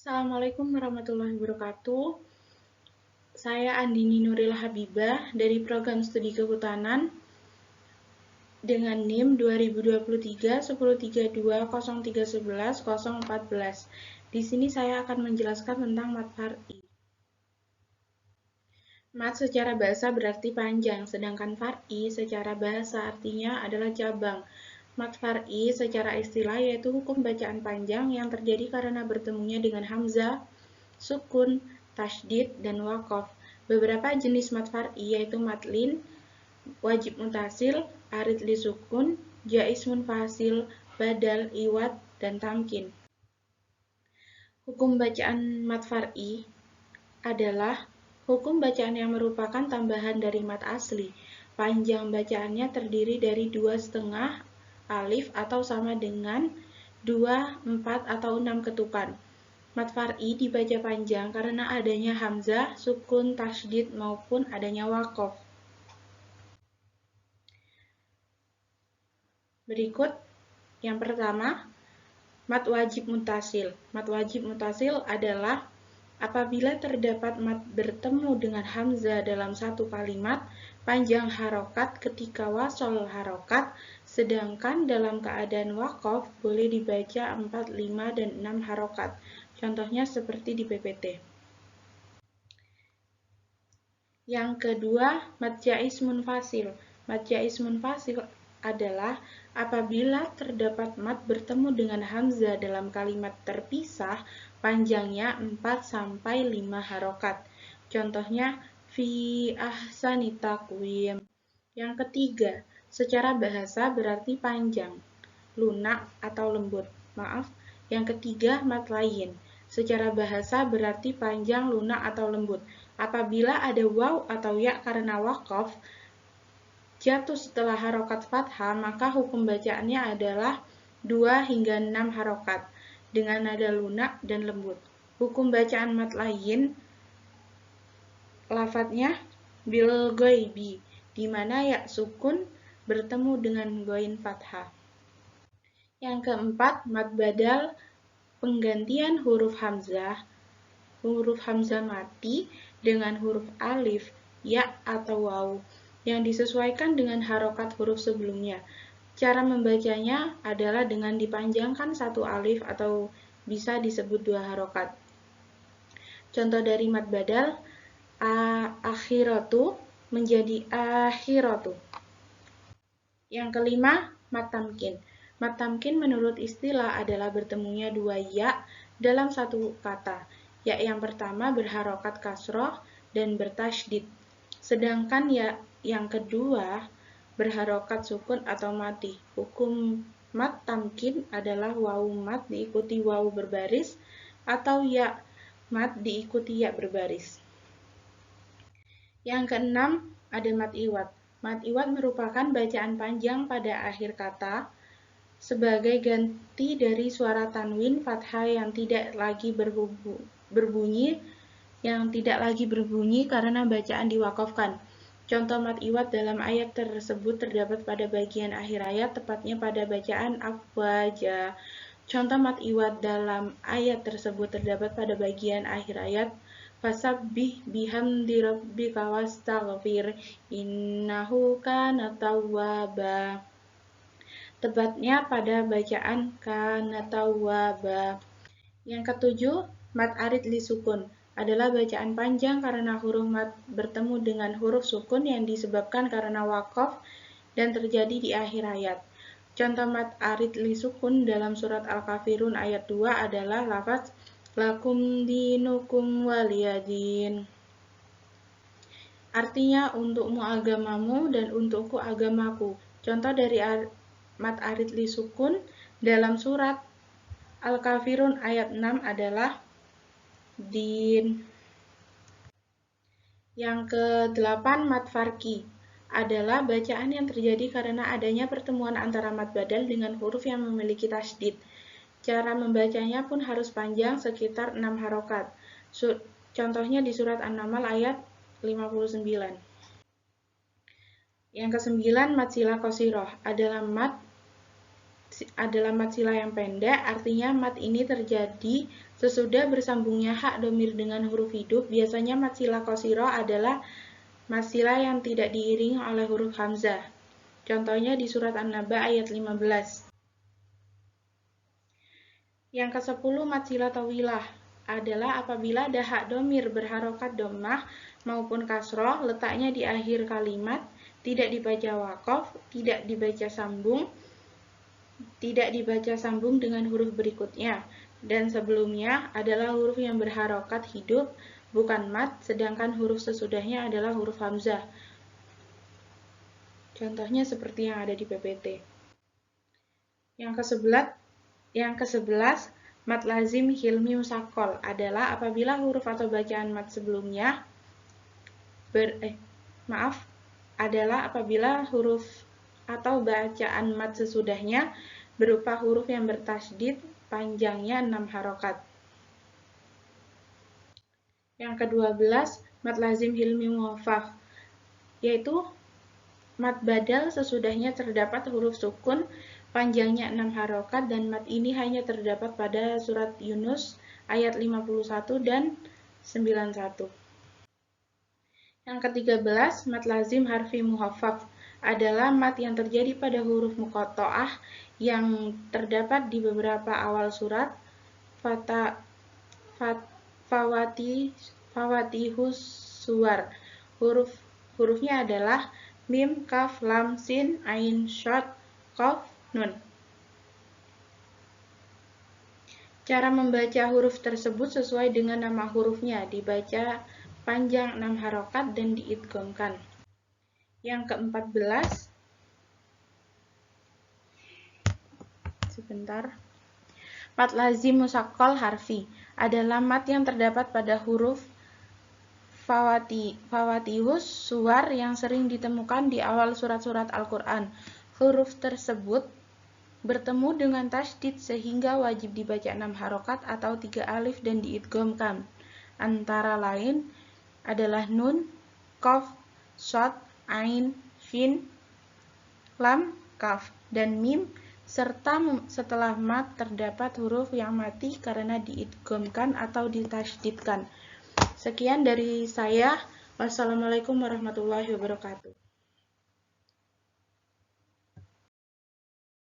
Assalamualaikum warahmatullahi wabarakatuh. Saya Andini Nuril Habibah dari Program Studi Kehutanan dengan NIM 2023-1032-0311-014. Di sini saya akan menjelaskan tentang mat far'i. Mat secara bahasa berarti panjang, sedangkan far'i secara bahasa artinya adalah cabang. Mat far'i secara istilah yaitu hukum bacaan panjang yang terjadi karena bertemunya dengan hamzah, sukun, tasydid, dan waqaf. Beberapa jenis mat far'i yaitu mat lin, wajib mutasil, arid li sukun, jaiz munfasil, badal, iwad, dan tamkin. Hukum bacaan mat far'i adalah hukum bacaan yang merupakan tambahan dari mat asli. Panjang bacaannya terdiri dari 2,5 alif atau sama dengan 2, 4, atau 6 ketukan. Mat far'i dibaca panjang karena adanya hamzah, sukun, tasydid, maupun adanya waqaf. Berikut yang pertama, mat wajib mutasil. Mat wajib mutasil adalah apabila terdapat mat bertemu dengan hamzah dalam satu kalimat, panjang harokat ketika wasol harokat, sedangkan dalam keadaan waqaf boleh dibaca 4, 5, dan 6 harokat. Contohnya seperti di PPT. Yang kedua, mat jaiz munfasil. Mat jaiz munfasil adalah apabila terdapat mat bertemu dengan hamzah dalam kalimat terpisah, panjangnya 4 sampai 5 harokat. Contohnya fi ahsani taqwim. Yang ketiga, secara bahasa berarti panjang, lunak atau lembut. Yang ketiga, mat lain. Secara bahasa berarti panjang, lunak atau lembut. Apabila ada waw atau ya karena waqaf jatuh setelah harokat fathah, maka hukum bacaannya adalah 2 hingga 6 harokat dengan nada lunak dan lembut. Hukum bacaan mat lain, lafadznya bil ghaibi, di mana ya sukun bertemu dengan ghain fathah. Yang keempat, mat badal, penggantian huruf hamzah mati dengan huruf alif, ya, atau waw yang disesuaikan dengan harokat huruf sebelumnya. Cara membacanya adalah dengan dipanjangkan satu alif atau bisa disebut 2 harokat. Contoh dari mat badal, akhiratu menjadi akhiratu. Yang kelima, mat tamkin. Mat tamkin menurut istilah adalah bertemunya 2 ya dalam satu kata. Ya yang pertama berharokat kasroh dan bertasydid, sedangkan ya yang kedua berharokat sukun atau mati. Hukum mat tamkin adalah waw mat diikuti waw berbaris atau ya mat diikuti ya berbaris. Yang keenam, ada mat iwad. Mat iwad merupakan bacaan panjang pada akhir kata sebagai ganti dari suara tanwin fathah yang tidak lagi berbunyi karena bacaan diwakafkan. Contoh mat iwad dalam ayat tersebut terdapat pada bagian akhir ayat, tepatnya pada bacaan afwaja. Contoh mat iwad dalam ayat tersebut terdapat pada bagian akhir ayat, fasabbih bihamdi rabbika wastaghfir innahu kana tawwaba, tepatnya pada bacaan kana tawwaba. Yang ketujuh, mat arid li sukun adalah bacaan panjang karena huruf mat bertemu dengan huruf sukun yang disebabkan karena waqaf dan terjadi di akhir ayat. Contoh mat arid li sukun dalam surat Al-Kafirun ayat 2 adalah lafaz lakum dinukum waliyadin. Artinya untukmu agamamu dan untukku agamaku. Contoh dari mat arid li sukun dalam surat Al-Kafirun ayat 6 adalah din. Yang ke-8, mat farqi adalah bacaan yang terjadi karena adanya pertemuan antara mat badal dengan huruf yang memiliki tasydid. Cara membacanya pun harus panjang sekitar 6 harokat. Contohnya di surat An-Naml ayat 59. Yang ke-9, mat sila qasirah adalah mat sila yang pendek, artinya mat ini terjadi Sesudah bersambungnya hak domir dengan huruf hidup, biasanya mad sila qashiro adalah mad sila yang tidak diiringi oleh huruf hamzah. Contohnya di surat An-Naba ayat 15. Yang ke-10 mad sila tawilah adalah apabila ada hak domir berharokat dhammah maupun kasroh, letaknya di akhir kalimat, tidak dibaca waqaf, tidak dibaca sambung dengan huruf berikutnya, dan sebelumnya adalah huruf yang berharokat hidup, bukan mad, sedangkan huruf sesudahnya adalah huruf hamzah. Contohnya seperti yang ada di PPT. Yang ke-11 mad lazim hilmi musakol adalah apabila huruf atau bacaan mad sebelumnya adalah apabila huruf atau bacaan mad sesudahnya berupa huruf yang bertasydid panjangnya 6 harokat. Yang ke-12 mad lazim hilmi muhafaf, yaitu mad badal sesudahnya terdapat huruf sukun panjangnya 6 harokat, dan mad ini hanya terdapat pada surat Yunus ayat 51 dan 91. Yang ke-13 mad lazim harfi muhaffaf adalah mad yang terjadi pada huruf muqatta'ah yang terdapat di beberapa awal surat fawatihus suwar. Hurufnya adalah mim, kaf, lam, sin, ain, shad, qaf, nun. Cara membaca huruf tersebut sesuai dengan nama hurufnya, dibaca panjang 6 harokat dan diidghamkan. Yang ke-14 mad lazim musaqqal harfi adalah mad yang terdapat pada huruf fawatihus suwar yang sering ditemukan di awal surat-surat Al-Quran. Huruf tersebut bertemu dengan tasydid sehingga wajib dibaca 6 harokat atau 3 alif dan diidghamkan. Antara lain adalah nun, qaf, shad, ain, shin, lam, kaf, dan mim, serta setelah mad terdapat huruf yang mati karena diidghamkan atau ditasydidkan. Sekian dari saya. Wassalamualaikum warahmatullahi wabarakatuh.